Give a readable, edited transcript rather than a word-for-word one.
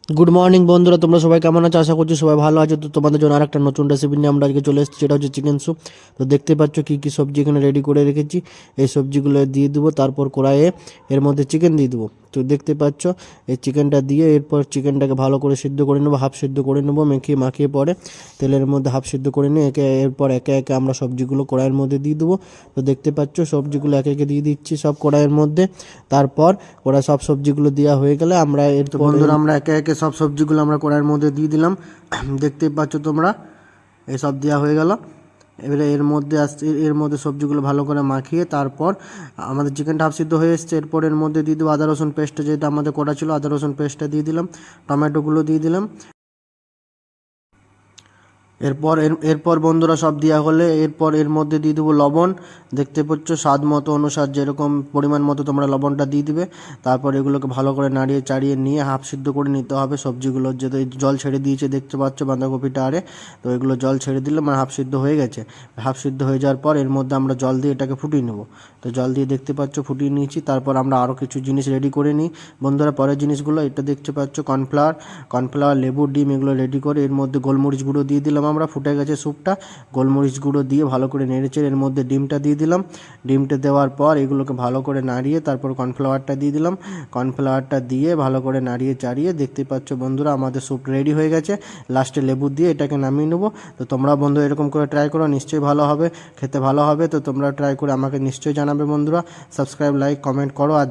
Good morning বন্ধুরা, তোমরা সবাই কেমন আছো? আশা করছি সবাই ভালো আছো। তো তোমাদের জন্য আরেকটা নতুন রেসিপি নিয়ে আমরা আজকে চলে এসেছি, সেটা হচ্ছে চিকেন স্যুপ। তো দেখতে পাচ্ছ কী কী সবজি এখানে রেডি করে রেখেছি। এই সবজিগুলো দিয়ে দেবো, তারপর কড়াইয়ে এর মধ্যে চিকেন দিয়ে দেবো। তো দেখতে পাচ্ছ এই চিকেনটা দিয়ে এরপর চিকেনটাকে ভালো করে সিদ্ধ করে নেবো, হাফ সিদ্ধ করে নেবো, মাখিয়ে পরে তেলের মধ্যে হাফ সিদ্ধ করে নিয়ে এরপর একে একে আমরা সবজিগুলো কড়াইয়ের মধ্যে দিয়ে দেবো। তো দেখতে পাচ্ছ সবজিগুলো একে একে দিয়ে দিচ্ছি সব কড়াইয়ের মধ্যে। তারপর ওরা সব সবজিগুলো দেওয়া হয়ে গেলে আমরা এরপর বন্ধুরা আমরা একে একে সব সবজিগুলো আমরা কড়াইয়ের মধ্যে দিয়ে দিলাম। দেখতেই পাচ্ছ তোমরা, এসব দেওয়া হয়ে গেল। এবারে এর মধ্যে সবজিগুলো ভালো করে মাখিয়ে তারপর আমাদের চিকেনটা হাফ সিদ্ধ হয়ে এসছে। এরপর এর মধ্যে দিয়ে দেবো আদা রসুন পেস্টটা, যেটা আমাদের করা ছিল আদা রসুন পেস্টটা দিয়ে দিলাম, টমেটোগুলো দিয়ে দিলাম। এরপর বন্ধুরা সব দেওয়া হলে এরপর এর মধ্যে দিয়ে দেবো লবণ। দেখতে পাচ্ছ স্বাদ মতো অনুসার যেরকম পরিমাণ মতো তোমরা লবণটা দিয়ে দিবে। তারপর এগুলোকে ভালো করে নাড়িয়ে চাড়িয়ে নিয়ে হাফ সিদ্ধ করে নিতে হবে। সবজিগুলোর যেহেতু জল ছেড়ে দিয়েছে দেখতে পাচ্ছ বাঁধাকপিটা আরে, তো এগুলো জল ছেড়ে দিলে মানে হাফ সিদ্ধ হয়ে গেছে। হাফ সিদ্ধ হয়ে যাওয়ার পর এর মধ্যে আমরা জল দিয়ে এটাকে ফুটিয়ে নেব। তো জল দিয়ে দেখতে পাচ্ছ ফুটিয়ে নিয়েছি। তারপর আমরা আরও কিছু জিনিস রেডি করে নিই বন্ধুরা। পরের জিনিসগুলো এটা দেখতে পাচ্ছ কর্নফ্লাওয়ার, লেবু, ডিম এগুলো রেডি করে এর মধ্যে গোলমরিচ গুঁড়ো দিয়ে দিলাম। আমরা ফুটে গেছে স্যুপটা, গোলমরিচ গুঁড়ো দিয়ে ভালো করে নেড়েচেড়ে এর মধ্যে ডিমটা দিয়ে দিলাম। ডিমটা দেওয়ার পর এগুলোকে ভালো করে নাড়িয়ে তারপর কর্নফ্লাওয়ারটা দিয়ে দিলাম। কর্নফ্লাওয়ারটা দিয়ে ভালো করে নাড়িয়ে চাড়িয়ে দেখতে পাচ্ছ বন্ধুরা আমাদের স্যুপ রেডি হয়ে গেছে। লাস্টে লেবু দিয়ে এটাকে নামিয়ে নেবো। তো তোমরা বন্ধু এরকম করে ট্রাই করো, নিশ্চয়ই ভালো হবে, খেতে ভালো হবে। তো তোমরা ট্রাই করে আমাকে নিশ্চয়ই জানাবে বন্ধুরা। সাবস্ক্রাইব, লাইক, কমেন্ট করো আর